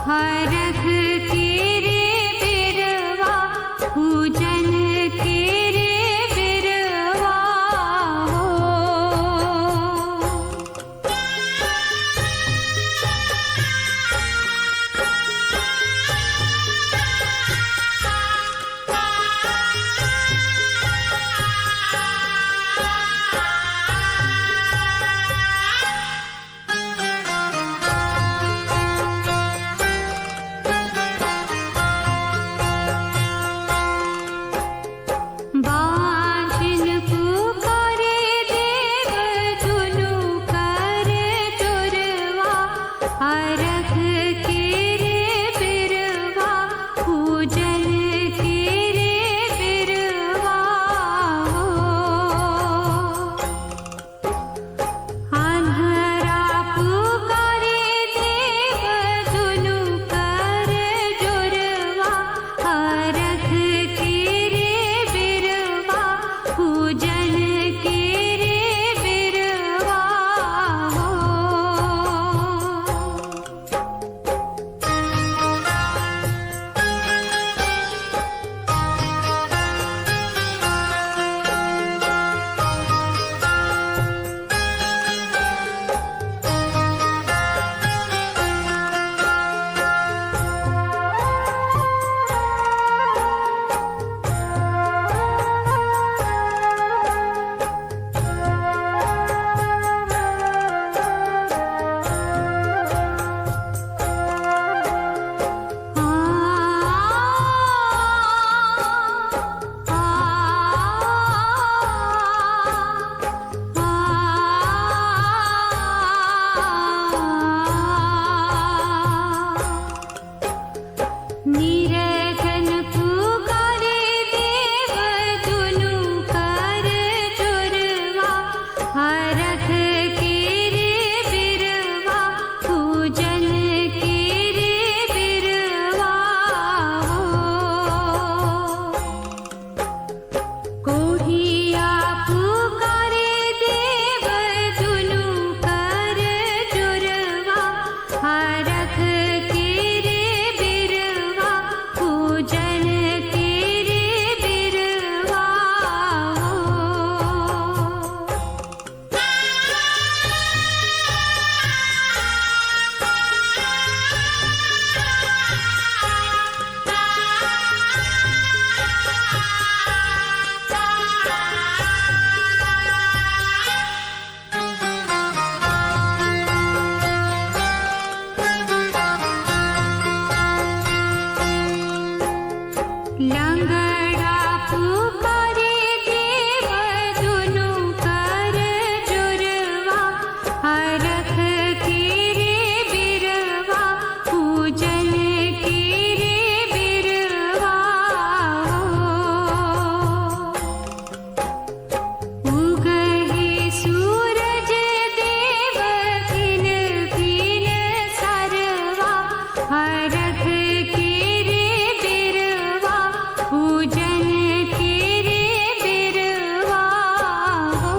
हरख के रे बिरवा पूजन के रे बिरवा हो। बाँझिन पुकारे देव दुनू कर जोरवा हरख के रे बिरवा पूजन के रे बिरवा हो। अन्हरा पुकारे देव दुनू कर जोरवा हरख के रे बिरवा पूजन के रे बिरवा हो। निरधन पुकारे देव दुनू कर जोरवा हरख के रे बिरवा पूजन के रे बिरवा हो। कोढ़िया पुकारे देव दुनू कर जोरवा हरख के रे बिरवा पूजन के रे बिरवा हो। लंगड़ा पुकारे देव दुनू कर जोरवा हरख के रे बिरवा पूजन के रे बिरवा हो। उगहे सूरज देव भिन भिन सरवा हरख के रे बिरवा पूजन के रे बिरवा हो।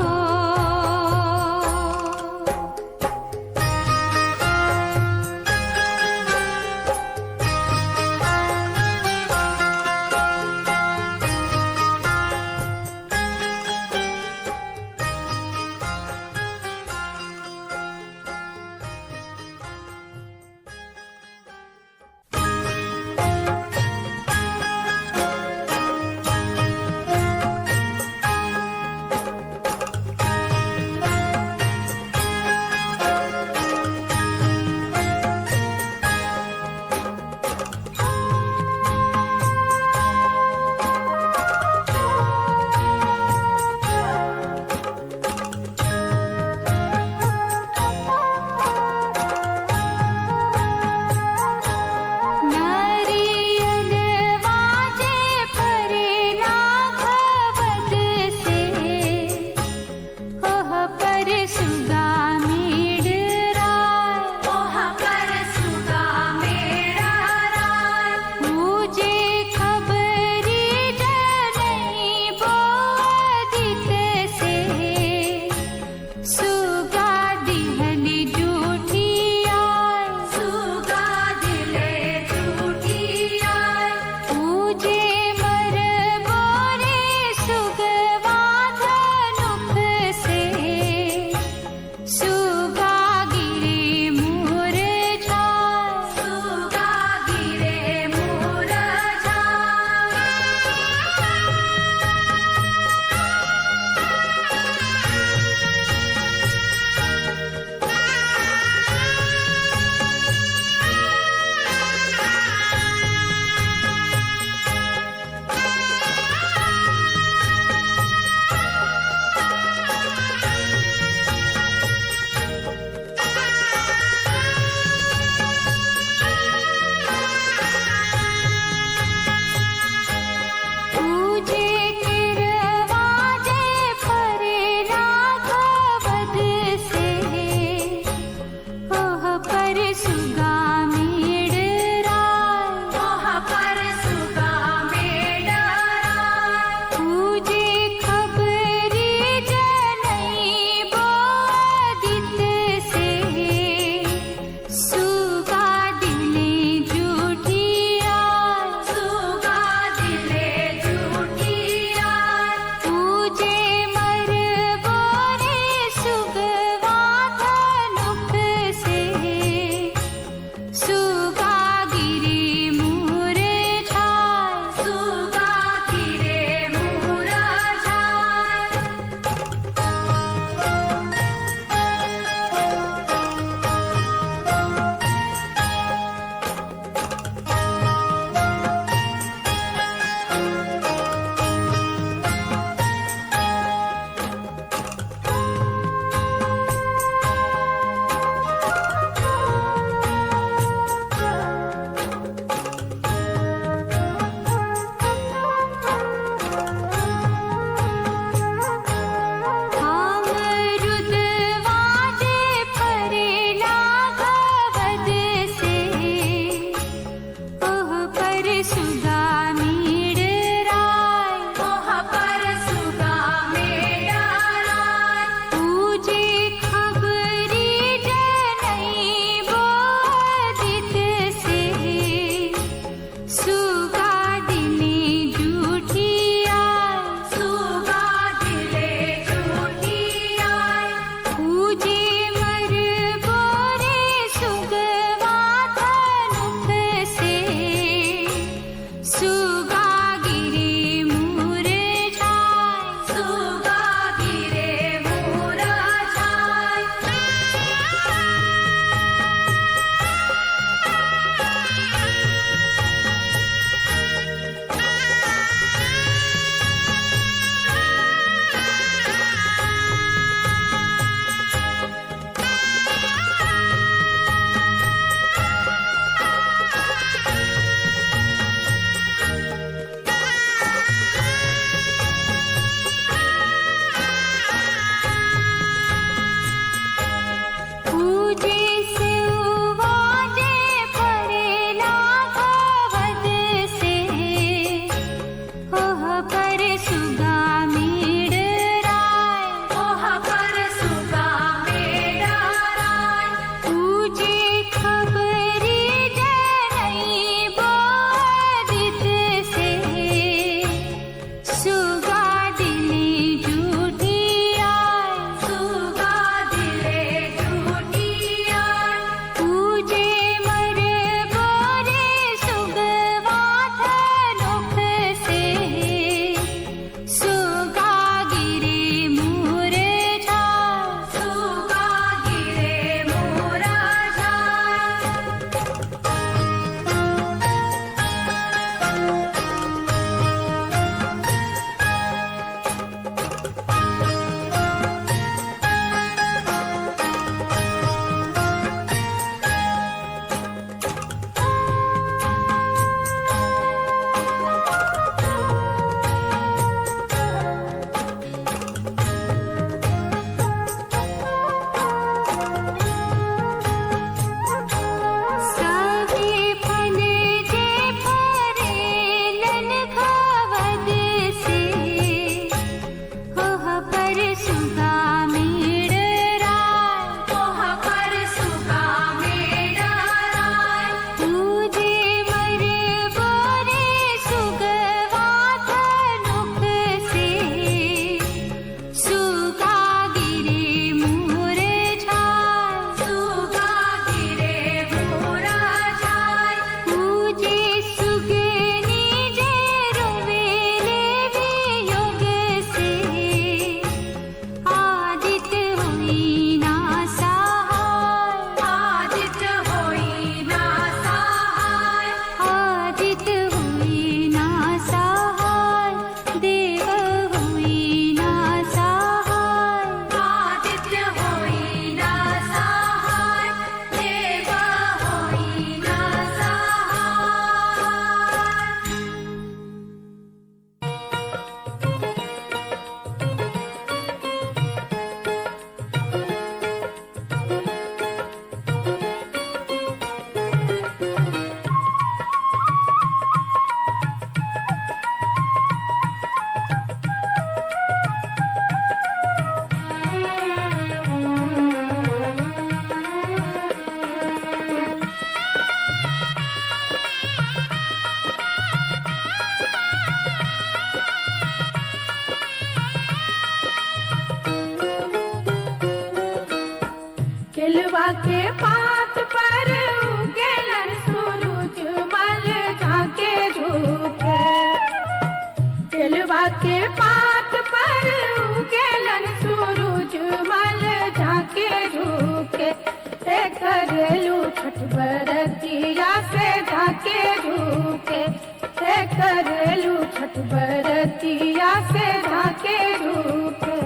छठ बरतिया से झाके झूके।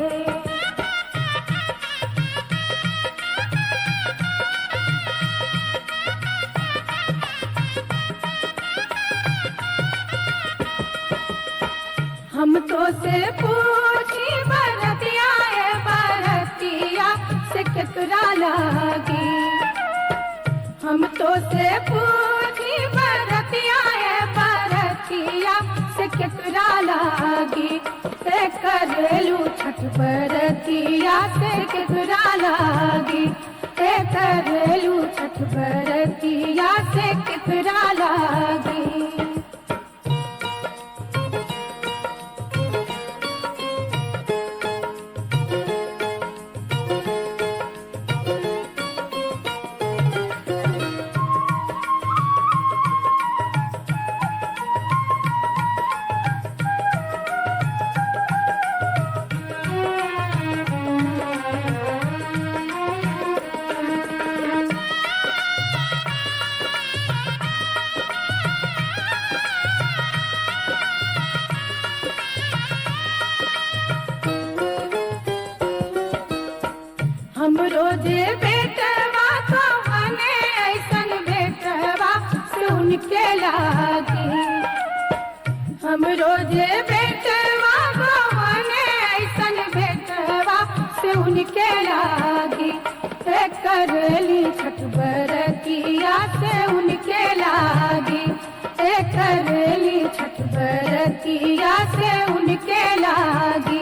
हम तो से पूछी बरतिया ए बरतिया से केकरा लागी। हम तो से पूछी बरतिया ए बरतिया से केकरा लागी। से करेलू छठ बरतिया से केकरा लागी। से करेलू छठ बरतिया से केकरा लागी। हम रोजे बेटवा को मने ऐसन बेटवा सुन के लागी। हम रोजे बेटवा को मने ऐसन बेटवा सुन के लागी। से करली छठ बरतिया से उनके लागी। से करली छठ बरतिया से उनके लागी।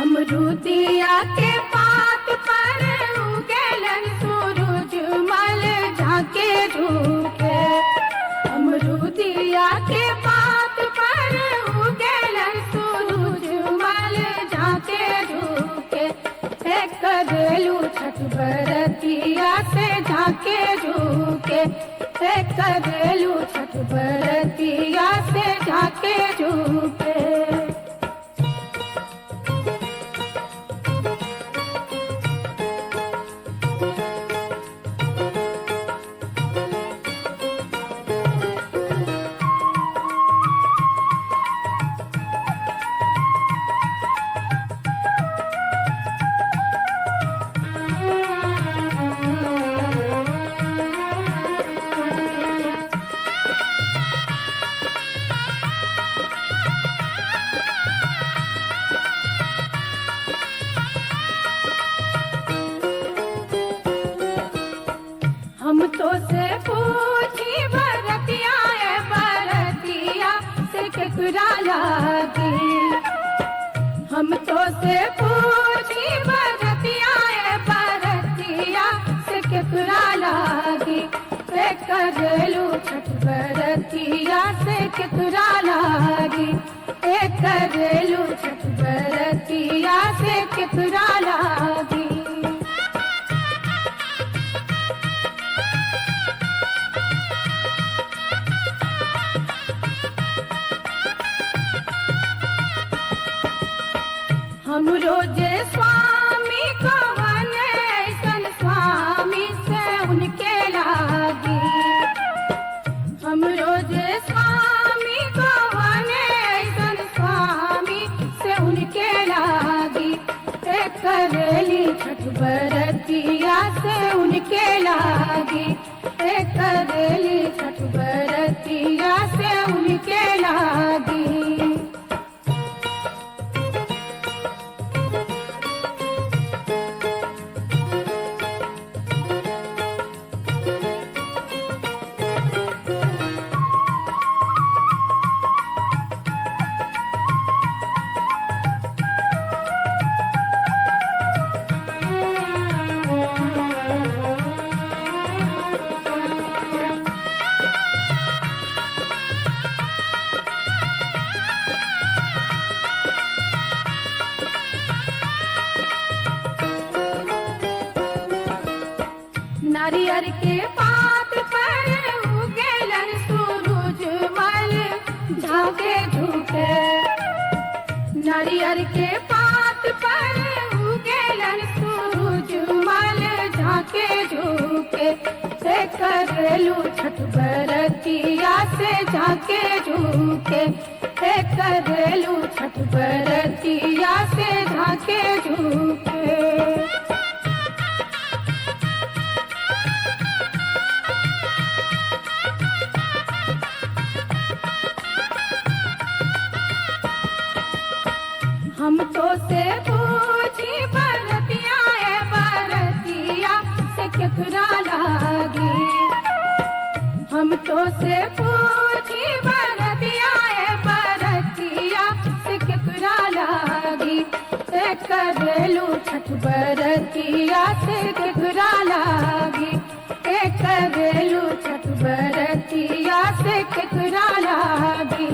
अमरूदिया के पात पर उगेलन सूरज मल झाके झूके। अमरूदिया के पात पर उगेलन सूरज मल झाके झूके। से करेलू छठ बरतिया से झाके झूके। से करेलू छठ बरतिया से झाके झूके। हम तो से पूछी बरतिया ए बरतिया से केकरा लागी। हम तो से पूछी बरतिया ए बरतिया से केकरा लागी। से करेलू छठ बरतिया से केकरा लागी। से करेलू छठ बरतिया से केकरा लागी। हम रोजे स्वामी को बने ऐसन स्वामी से उनके लागी। हम रोजे स्वामी को बने ऐसन स्वामी से उनके लागी। से करली छठ बरतिया से उनके लागी। से करली छठ बरतिया से उनके लागी। नारियर के पात पर उगेलन सूरज मल झाके झूके। नारियर के पात पर करेलू छठ बरतिया से झाके झूके करेलू छठ बरतिया से झाके झूके हम तो से पूछी बरतिया है बरतिया से केकरा लागी हम तो से पूछी बरतिया है बरतिया से केकरा लागी करेलू छठ बरतिया से केकरा लागी करेलू छठ बरतिया से केकरा लागी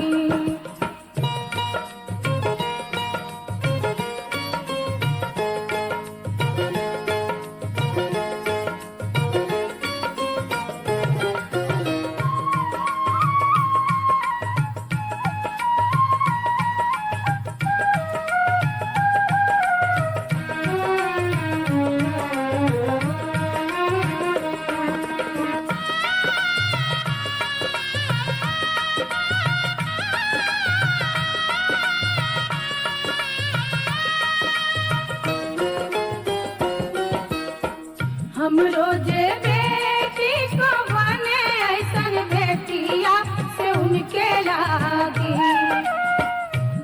हम रोजे बेटी को बने ऐसन बेटिया से उनके लागी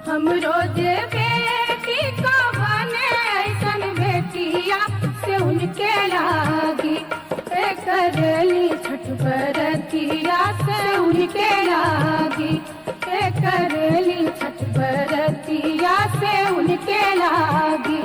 हम रोजे बेटी को बने ऐसन बेटिया से उनके लागी करेली छठ बरतिया से उनके लागी करेली छठ बरतिया से उनके लागी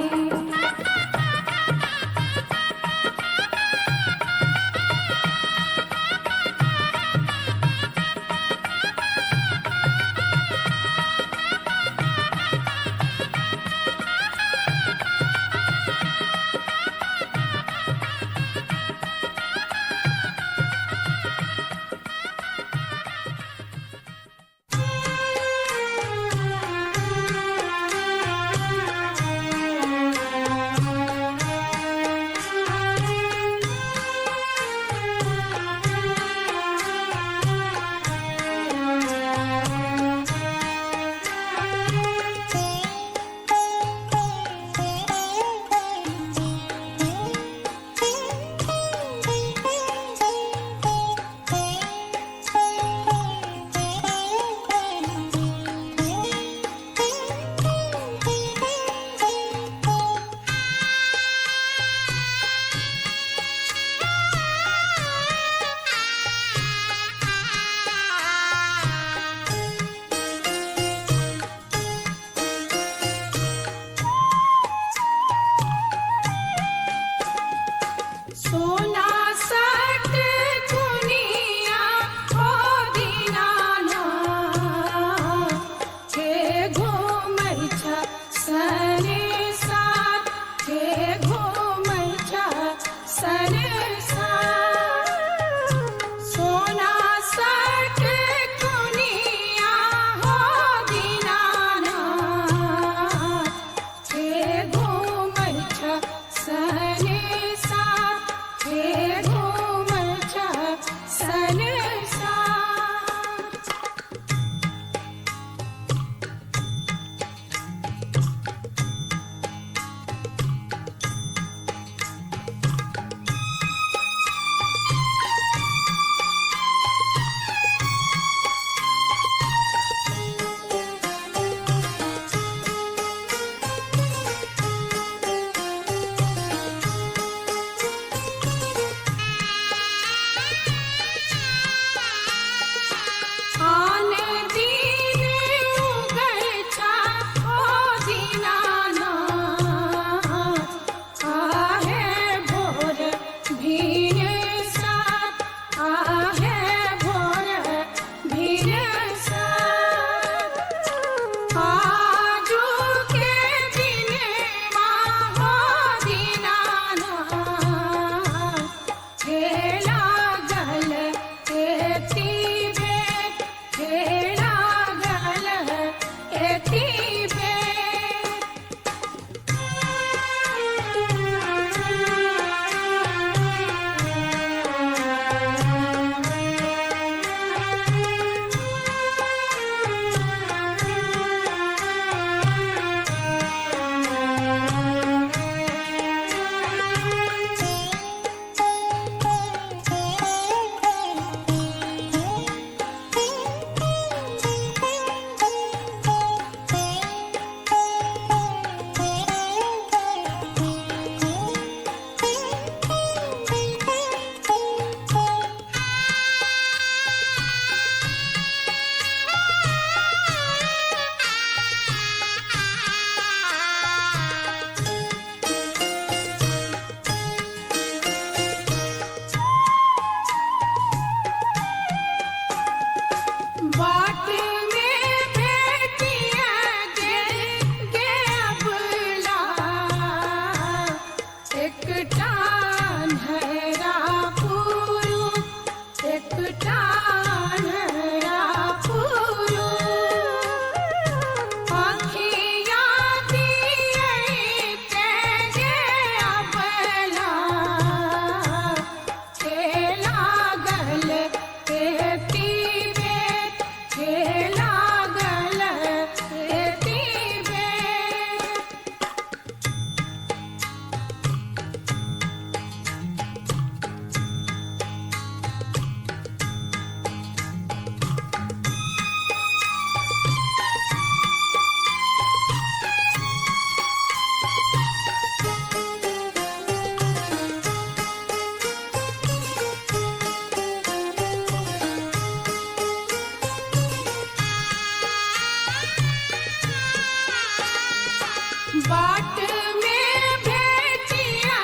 बाट में भेजिया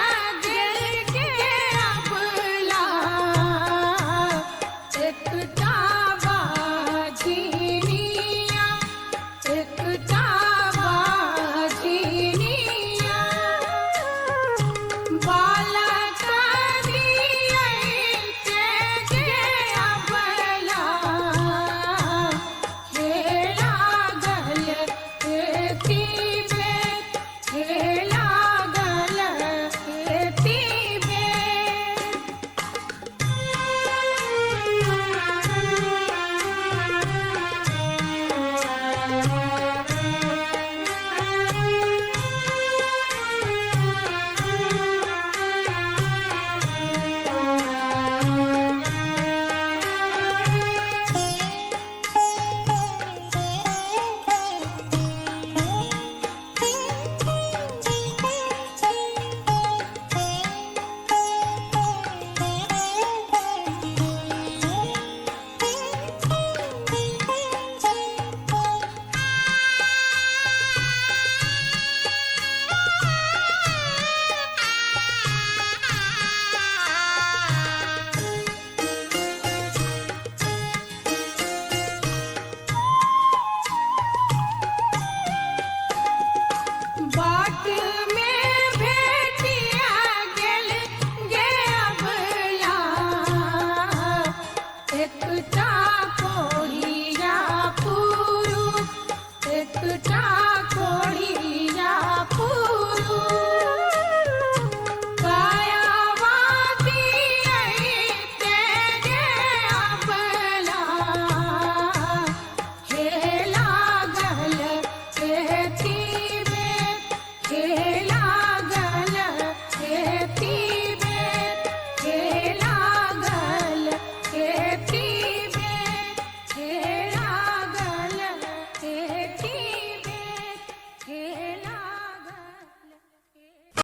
दिल के अबला एक बाझिनिया एक